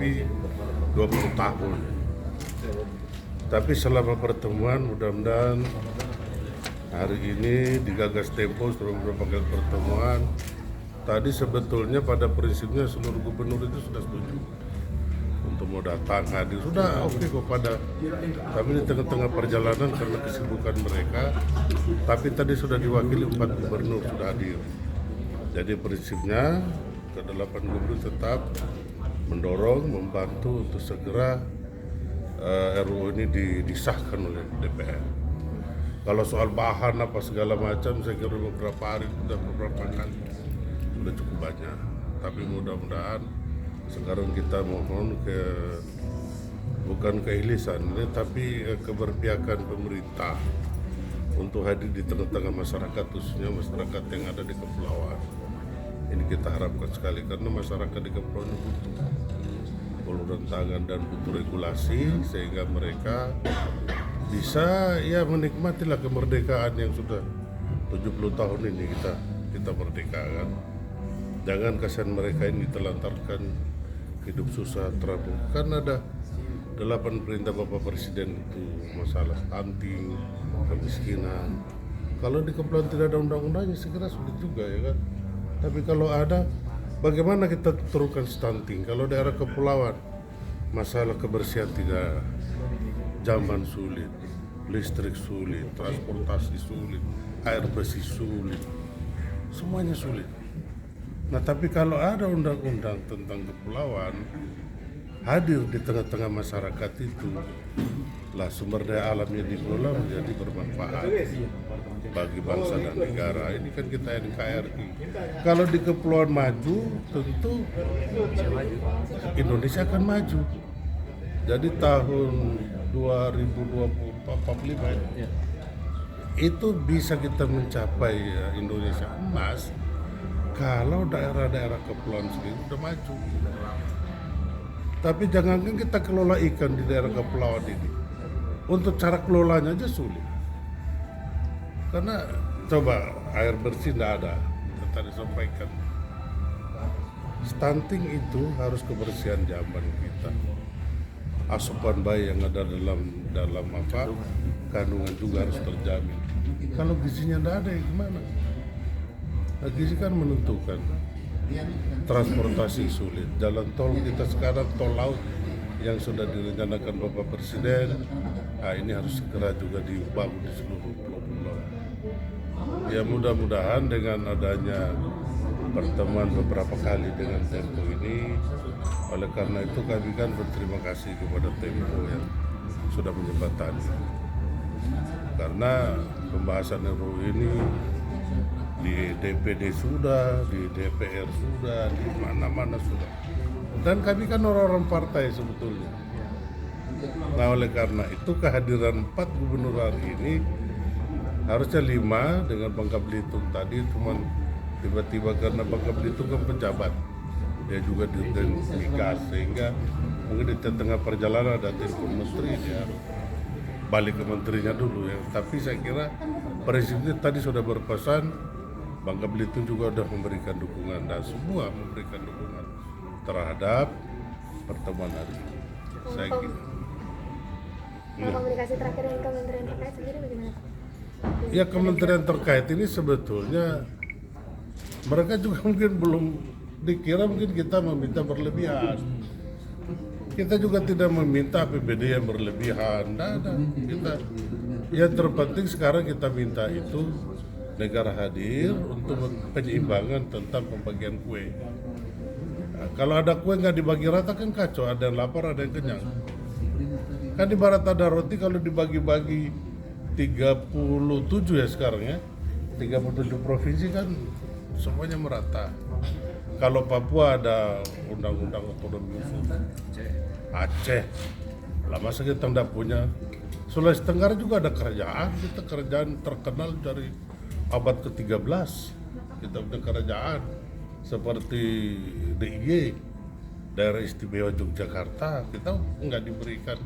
menghadapi 20 tahun. Tapi selama pertemuan mudah-mudahan hari ini digagas Tempo setelah beberapa kali pertemuan. Tadi sebetulnya pada prinsipnya seluruh gubernur itu sudah setuju untuk mau datang hadir, sudah oke kok pada. Tapi di tengah-tengah perjalanan karena kesibukan mereka, tapi tadi sudah diwakili 4 gubernur sudah hadir. Jadi prinsipnya ke-8 gubernur tetap mendorong, membantu untuk segera RUU ini disahkan oleh DPR. Kalau soal bahan apa segala macam, saya kira beberapa hari sudah beberapa kali sudah cukup banyak. Tapi mudah-mudahan sekarang kita mohon bukan keilisan, tapi keberpihakan pemerintah untuk hadir di tengah-tengah masyarakat, khususnya masyarakat yang ada di kepulauan. Ini kita harapkan sekali karena masyarakat di kepulauan butuh uluran tangan dan butuh regulasi sehingga mereka bisa ya menikmatilah kemerdekaan yang sudah 70 tahun ini kita merdeka kan. Jangan kasihan mereka ini ditelantarkan hidup susah terabung. Kan ada 8 perintah Bapak Presiden itu masalah stunting, kemiskinan. Kalau di kepulauan tidak ada undang-undangnya segera sulit juga ya kan. Tapi kalau ada, bagaimana kita turunkan stunting? Kalau daerah kepulauan masalah kebersihan tidak, jamban sulit, listrik sulit, transportasi sulit, air bersih sulit, semuanya sulit. Nah tapi kalau ada undang-undang tentang kepulauan hadir di tengah-tengah masyarakat itu, lah sumber daya alam yang dikelola menjadi bermanfaat bagi bangsa dan negara. Ini kan kita NKRI. Kalau di kepulauan maju, tentu Indonesia akan maju. Jadi tahun 2045 itu bisa kita mencapai Indonesia emas kalau daerah-daerah kepulauan sendiri udah maju. Tapi jangankan kita kelola ikan di daerah kepulauan ini, untuk cara kelolanya aja sulit. Karena coba air bersih tidak ada, tadi sampaikan. Stunting itu harus kebersihan jamban kita. Asupan bayi yang ada dalam kandungan juga harus terjamin. Kalau gizinya tidak ada, ya gimana? Nah, gizi kan menentukan. Transportasi sulit. Jalan tol kita sekarang, tol laut yang sudah direncanakan Bapak Presiden, nah ini harus segera juga dibangun di seluruh pulau-pulau. Ya mudah-mudahan dengan adanya pertemuan beberapa kali dengan Tempo ini, oleh karena itu kami kan berterima kasih kepada Tempo yang sudah menjembatani. Karena pembahasan RUU ini di DPD sudah, di DPR sudah, di mana-mana sudah. Dan kami kan orang-orang partai sebetulnya. Nah oleh karena itu kehadiran 4 gubernur hari ini, harusnya 5 dengan Bangka Belitung tadi, cuman tiba-tiba karena Bangka Belitung kan pejabat, dia juga dirjen migas, sehingga mungkin di tengah perjalanan ada telepon menteri, dia balik ke menterinya dulu ya. Tapi saya kira prinsipnya tadi sudah berpesan, Bangka Belitung juga sudah memberikan dukungan dan semua memberikan dukungan terhadap pertemuan hari ini. Saya kira. Komunikasi terakhir dengan kementerian terkait sendiri bagaimana? Ya kementerian terkait ini sebetulnya mereka juga mungkin belum dikira mungkin kita meminta berlebihan. Kita juga tidak meminta APBD yang berlebihan. Tidak ada. Yang terpenting sekarang kita minta itu negara hadir untuk penyimbangan tentang pembagian kue. Nah, kalau ada kue nggak dibagi rata kan kacau, ada yang lapar, ada yang kenyang. Kan ibarat ada roti kalau dibagi-bagi 37 ya sekarang ya, 37 provinsi kan semuanya merata. Kalau Papua ada undang-undang otonomi khusus, Aceh, lah masa kita nggak punya. Sulawesi Tenggara juga ada kerajaan, kita kerajaan terkenal dari abad ke-13, kita punya kerajaan seperti DIY, Daerah Istimewa Yogyakarta, kita nggak diberikan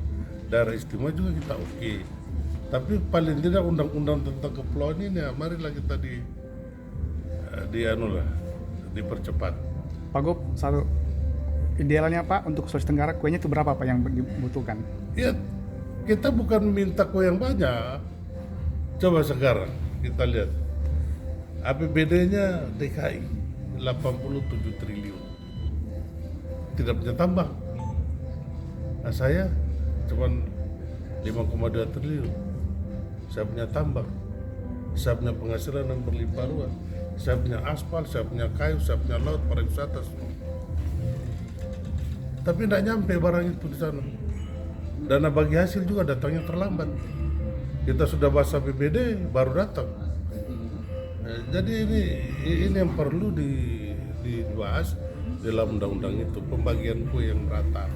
daerah istimewa juga kita oke. Tapi paling tidak undang-undang tentang kepulauan ini, ya, marilah kita dipercepat. Pak Gop, satu idealnya Pak untuk Sulawesi Tenggara kuenya itu berapa Pak yang dibutuhkan? Ya, kita bukan minta kue yang banyak. Coba sekarang kita lihat APBD-nya DKI 87 triliun. Tidak punya tambang. Nah, saya cuman 5,2 triliun. Saya punya tambang. Saya punya penghasilan yang berlimpah ruah. Saya punya aspal, saya punya kayu, saya punya laut, pariwisata semua. Tapi tidak nyampe barang itu di sana. Dana bagi hasil juga datangnya terlambat. Kita sudah bahas APBD baru datang. Jadi ini yang perlu dibahas dalam undang-undang itu, pembagian kue yang merata.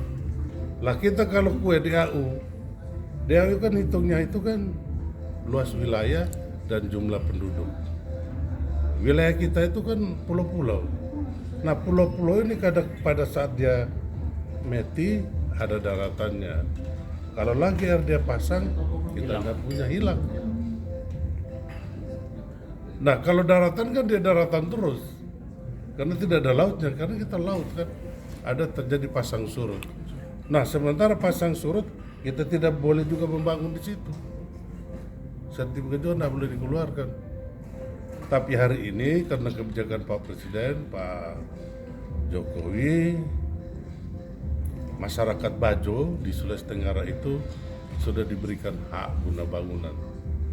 Lah kita kalau kue DAU kan hitungnya itu kan luas wilayah dan jumlah penduduk. Wilayah kita itu kan pulau-pulau. Nah pulau-pulau ini kadang pada saat dia meti ada daratannya. Kalau lagi air dia pasang, kita nggak punya, hilang. Nah kalau daratan kan dia daratan terus, karena tidak ada lautnya, karena kita laut kan, ada terjadi pasang surut. Nah sementara pasang surut, kita tidak boleh juga membangun di situ. Sertifikat juga tidak boleh dikeluarkan. Tapi hari ini karena kebijakan Pak Presiden, Pak Jokowi, masyarakat Bajo di Sulawesi Tenggara itu sudah diberikan hak guna bangunan,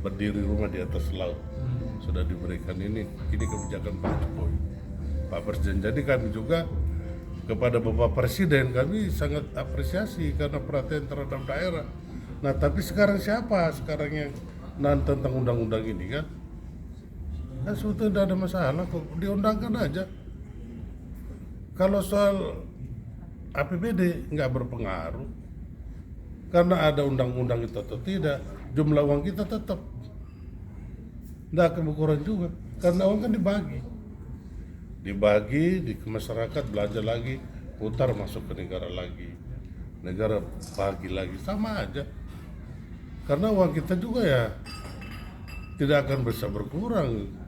berdiri rumah di atas laut. Sudah diberikan ini kebijakan Pak Jokowi, Pak Presiden. Jadi kami juga kepada Bapak Presiden kami sangat apresiasi karena perhatian terhadap daerah. Nah tapi sekarang siapa sekarang yang tentang undang-undang ini kan? Kan sebetulnya tidak ada masalah kok, diundangkan aja. Kalau soal APBD nggak berpengaruh karena ada undang-undang itu atau tidak, jumlah uang kita tetap nggak akan berkurang juga karena uang kan dibagi di masyarakat, belanja lagi, putar masuk ke negara lagi, negara bagi lagi, sama aja karena uang kita juga ya tidak akan bisa berkurang.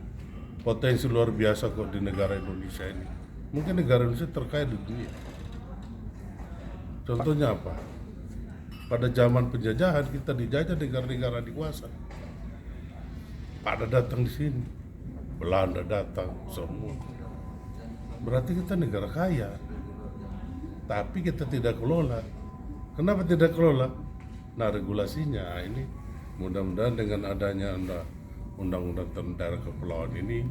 Potensi luar biasa kok di negara Indonesia ini, mungkin negara Indonesia terkaya di dunia. Contohnya apa? Pada zaman penjajahan kita dijajah negara-negara dikuasa. Pada datang di sini, Belanda datang semua. Berarti kita negara kaya, tapi kita tidak kelola. Kenapa tidak kelola? Nah regulasinya ini mudah-mudahan dengan adanya undang-undang tentang daerah kepulauan ini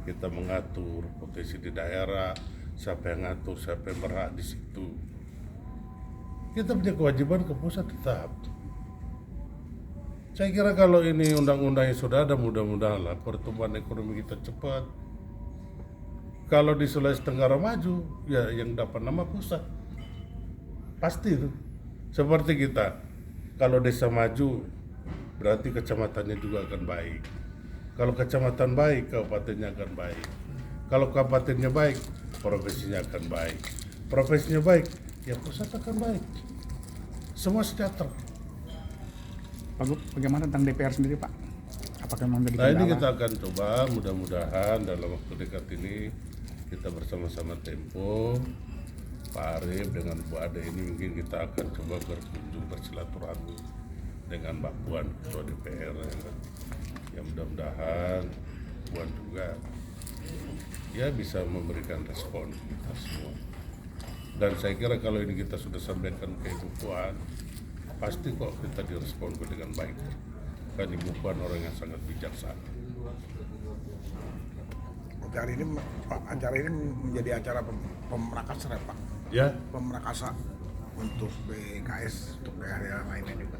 kita mengatur potensi di daerah, siapa yang ngatur, siapa yang berhak di situ. Kita punya kewajiban ke pusat tetap. Saya kira kalau ini undang-undangnya sudah ada, mudah-mudahan lah pertumbuhan ekonomi kita cepat. Kalau di Sulawesi Tenggara maju, ya yang dapat nama pusat. Pasti itu. Seperti kita, kalau desa maju, berarti kecamatannya juga akan baik. Kalau kecamatan baik, kabupatennya akan baik. Kalau kabupatennya baik, provinsinya akan baik. Provinsinya baik, ya pusat akan baik. Semua sejahtera. Pak Gub, bagaimana tentang DPR sendiri Pak? Apakah memang jadi Nah ini kendala? kita akan coba, mudah-mudahan dalam waktu dekat ini kita bersama-sama Tempo, Pak Arif dengan Bu Ade ini mungkin kita akan coba berkunjung bersilaturahmi dengan Mbak Puan Ketua DPR ya mudah-mudahan Puan juga ya bisa memberikan respon kita semua. Dan saya kira kalau ini kita sudah sampaikan ke Ibu Puan, pasti kok kita direspon dengan baik. Kan Ibu Puan orang yang sangat bijaksana. Acara ini Pak, acara ini menjadi acara pemrakasan ya Pak? Ya, Pemrakasa untuk BKS, untuk daerah lainnya juga.